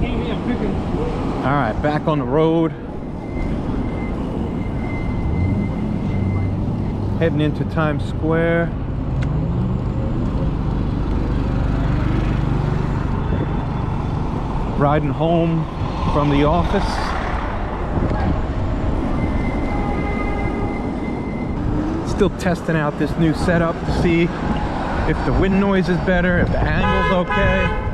All right, back on the road. Heading into Times Square. Riding home from the office. Still testing out this new setup to see if the wind noise is better, if the angle's okay.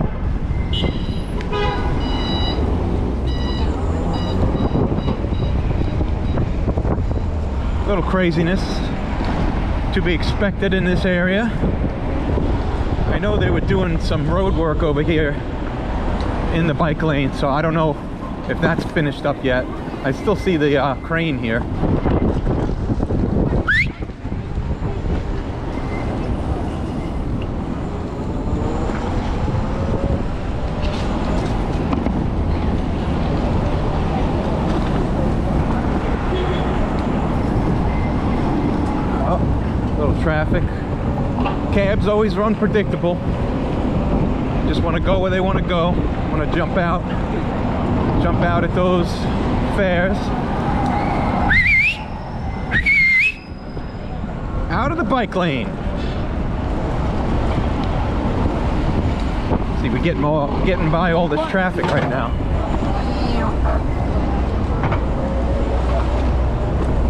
Little craziness to be expected in this area. I know they were doing some road work over here in the bike lane, so I don't know if that's finished up yet. I still see the crane here. Traffic. Cabs always run predictable. Just want to go where they want to go. Want to jump out at those fares. Out of the bike lane. See, we're getting by all this traffic right now,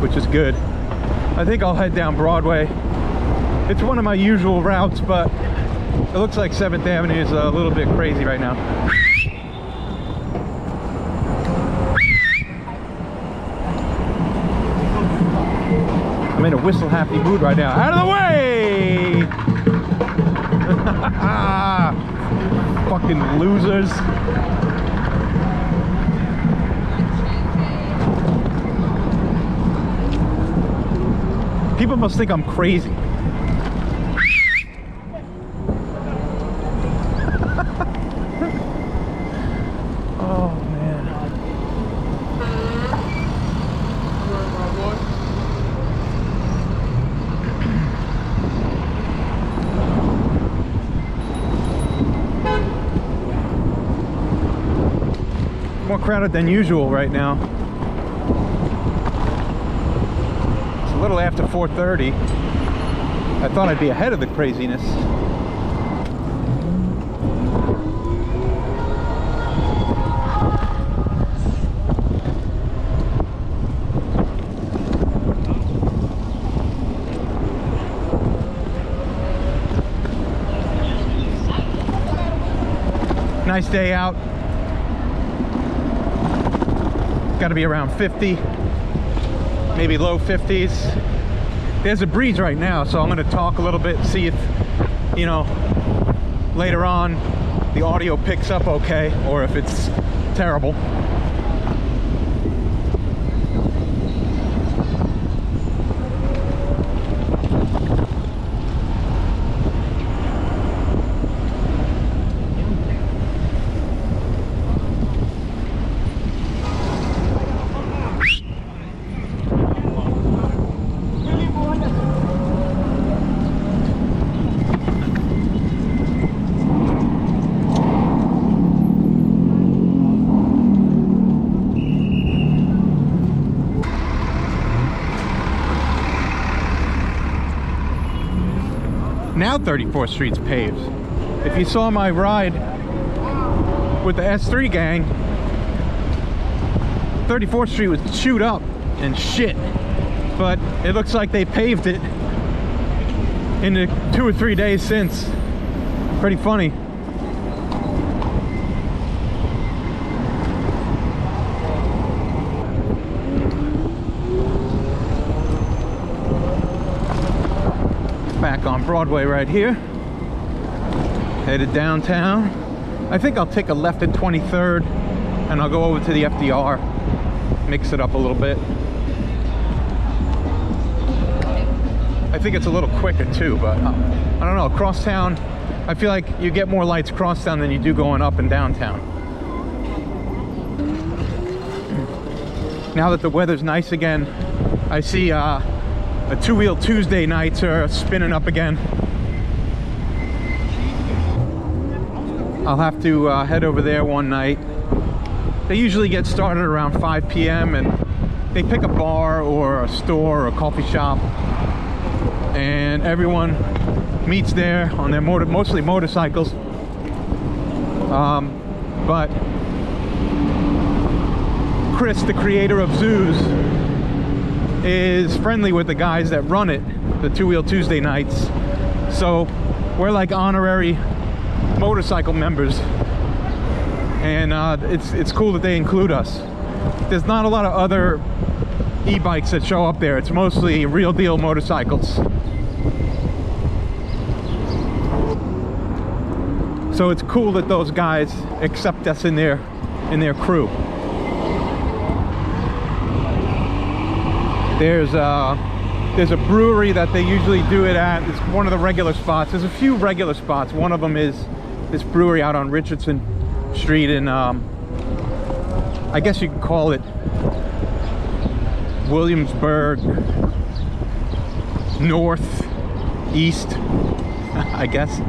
which is good. I think I'll head down Broadway. It's one of my usual routes, but it looks like 7th Avenue is a little bit crazy right now. I'm in a whistle happy mood right now. Out of the way! Fucking losers. People must think I'm crazy. Oh man. More crowded than usual right now. A little after 4:30. I thought I'd be ahead of the craziness. Nice day out. Got to be around 50. Maybe low 50s. There's a breeze right now, so I'm going to talk a little bit, see if, you know, later on the audio picks up okay, or if it's terrible. Now 34th Street's paved. If you saw my ride with the S3 gang, 34th Street was chewed up and shit, but it looks like they paved it in the 2 or 3 days since. Pretty funny. Back on Broadway right here, headed downtown. I think I'll take a left at 23rd and I'll go over to the FDR, mix it up a little bit. I think it's a little quicker too, but I don't know, crosstown, I feel like you get more lights crosstown than you do going up and downtown. Now that the weather's nice again, I see a two-wheel Tuesday nights are spinning up again. I'll have to head over there one night. They usually get started around 5 p.m. and they pick a bar or a store or a coffee shop, and everyone meets there on their mostly motorcycles. But Chris, the creator of Zooz, is friendly with the guys that run it, the Two Wheel Tuesday nights. So we're like honorary motorcycle members, and it's cool that they include us. There's not a lot of other e-bikes that show up there. It's mostly real deal motorcycles. So it's cool that those guys accept us in their crew. There's a brewery that they usually do it at. It's one of the regular spots. There's a few regular spots. One of them is this brewery out on Richardson Street in, I guess you could call it Williamsburg Northeast, I guess.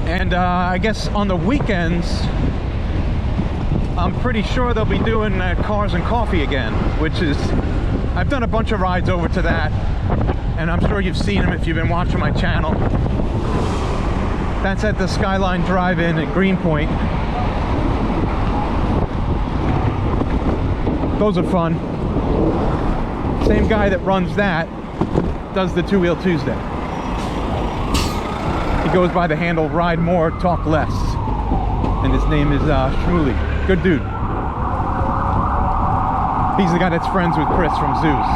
And I guess on the weekends, I'm pretty sure they'll be doing Cars and Coffee again, which is, I've done a bunch of rides over to that, and I'm sure you've seen them if you've been watching my channel. That's at the Skyline Drive-In at Greenpoint. Those are fun. Same guy that runs that does the Two Wheel Tuesday. He goes by the handle Ride More, Talk Less, and his name is Shmuley. Good dude. He's the guy that's friends with Chris from Zooz.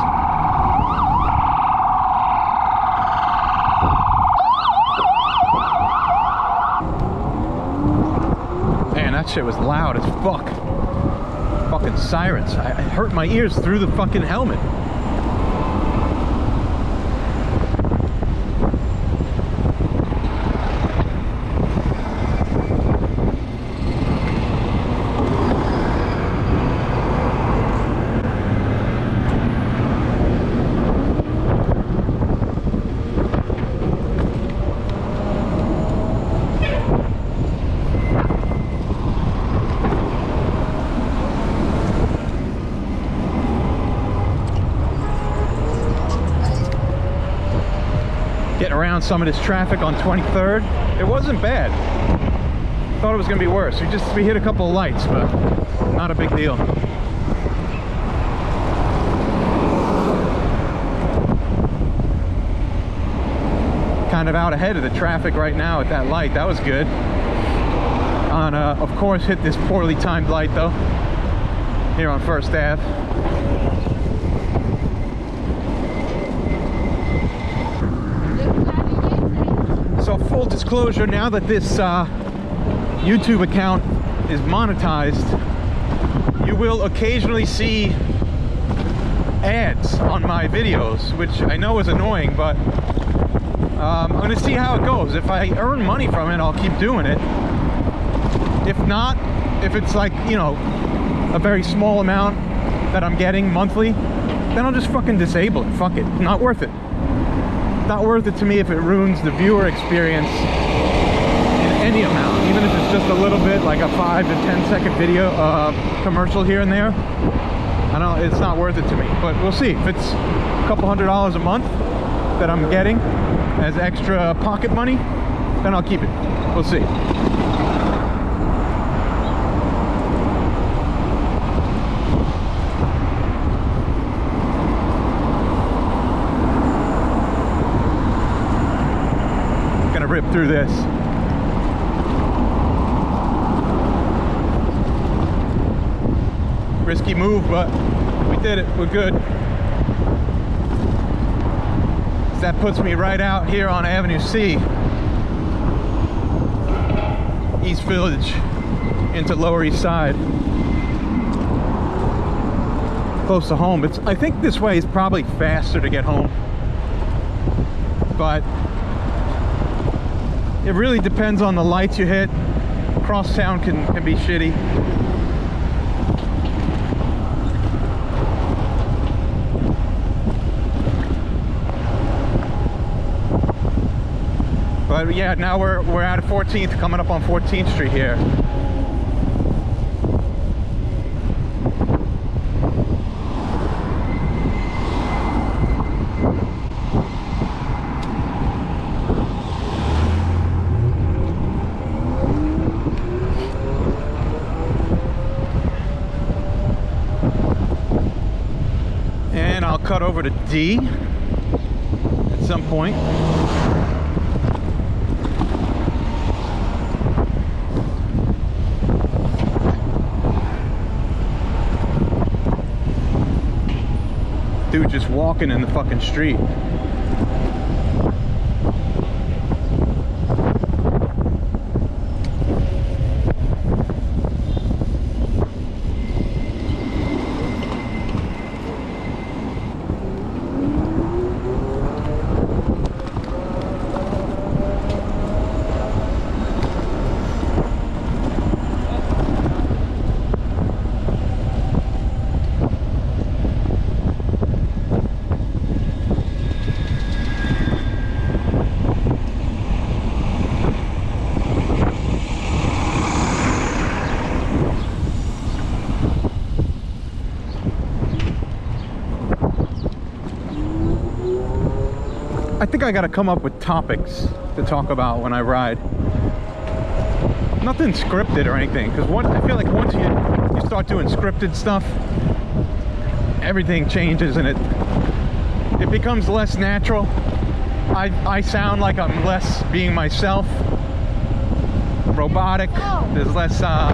Man, that shit was loud as fuck. Fucking sirens. I hurt my ears through the fucking helmet. Getting around some of this traffic on 23rd. It wasn't bad. Thought it was gonna be worse. We hit a couple of lights, but not a big deal. Kind of out ahead of the traffic right now at that light. That was good. Of course, hit this poorly timed light though, here on First Ave. So full disclosure, now that this YouTube account is monetized, you will occasionally see ads on my videos, which I know is annoying, but I'm going to see how it goes. If I earn money from it, I'll keep doing it. If not, if it's like, you know, a very small amount that I'm getting monthly, then I'll just fucking disable it. Fuck it. Not worth it. Not worth it to me if it ruins the viewer experience in any amount, even if it's just a little bit, like a 5 to 10 second video commercial here and there. I don't, it's not worth it to me, but we'll see. If it's a couple $100s a month that I'm getting as extra pocket money, then I'll keep it. We'll see. Rip through this. Risky move, but we did it. We're good. That puts me right out here on Avenue C, East Village, into Lower East Side. Close to home. I think this way is probably faster to get home, but it really depends on the lights you hit. Cross town can be shitty. But yeah, now we're out of 14th, coming up on 14th Street here. And I'll cut over to D at some point. Dude just walking in the fucking street. I think I gotta come up with topics to talk about when I ride. Nothing scripted or anything, because I feel like once you start doing scripted stuff, everything changes and it becomes less natural. I sound like I'm less being myself, robotic. There's less I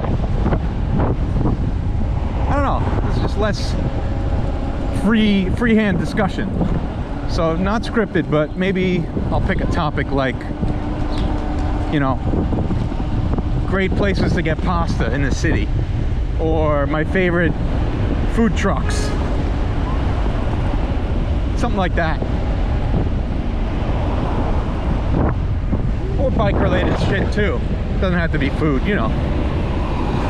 don't know, there's just less freehand discussion. So not scripted, but maybe I'll pick a topic like, you know, great places to get pasta in the city, or my favorite food trucks, something like that, or bike related shit too. Doesn't have to be food, you know,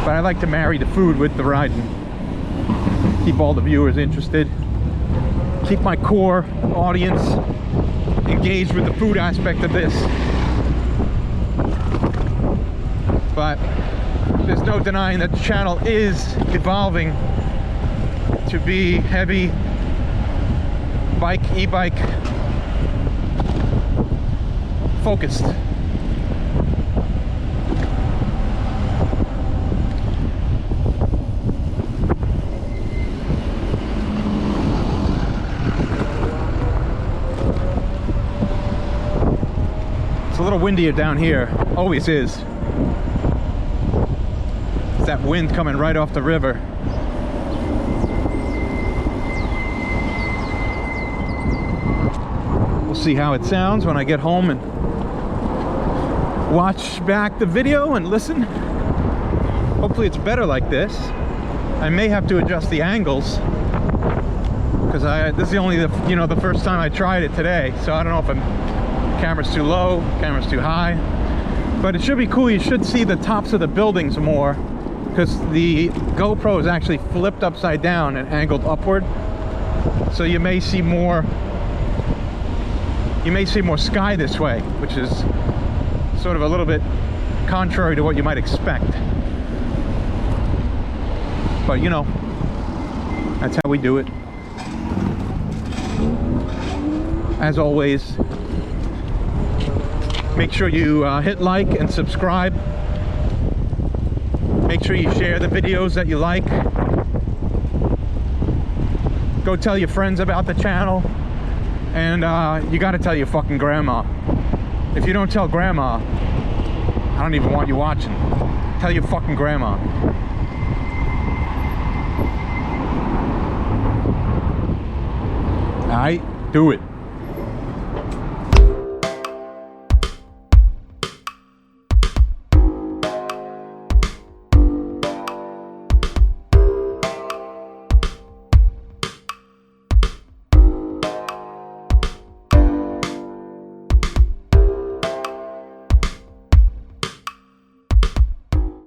but I like to marry the food with the riding, keep all the viewers interested, keep my core audience engaged with the food aspect of this. But there's no denying that the channel is evolving to be heavy e-bike focused. It's a little windier down here, always is. It's that wind coming right off the river. We'll see how it sounds when I get home and watch back the video and listen. Hopefully it's better like this. I may have to adjust the angles because this is only the first time I tried it today, so I don't know if camera's too low, camera's too high, but it should be cool. You should see the tops of the buildings more because the GoPro is actually flipped upside down and angled upward, so you may see more sky this way, which is sort of a little bit contrary to what you might expect, but you know, that's how we do it. As always, make sure you hit like and subscribe. Make sure you share the videos that you like. Go tell your friends about the channel. And you gotta tell your fucking grandma. If you don't tell grandma, I don't even want you watching. Tell your fucking grandma. Alright, do it.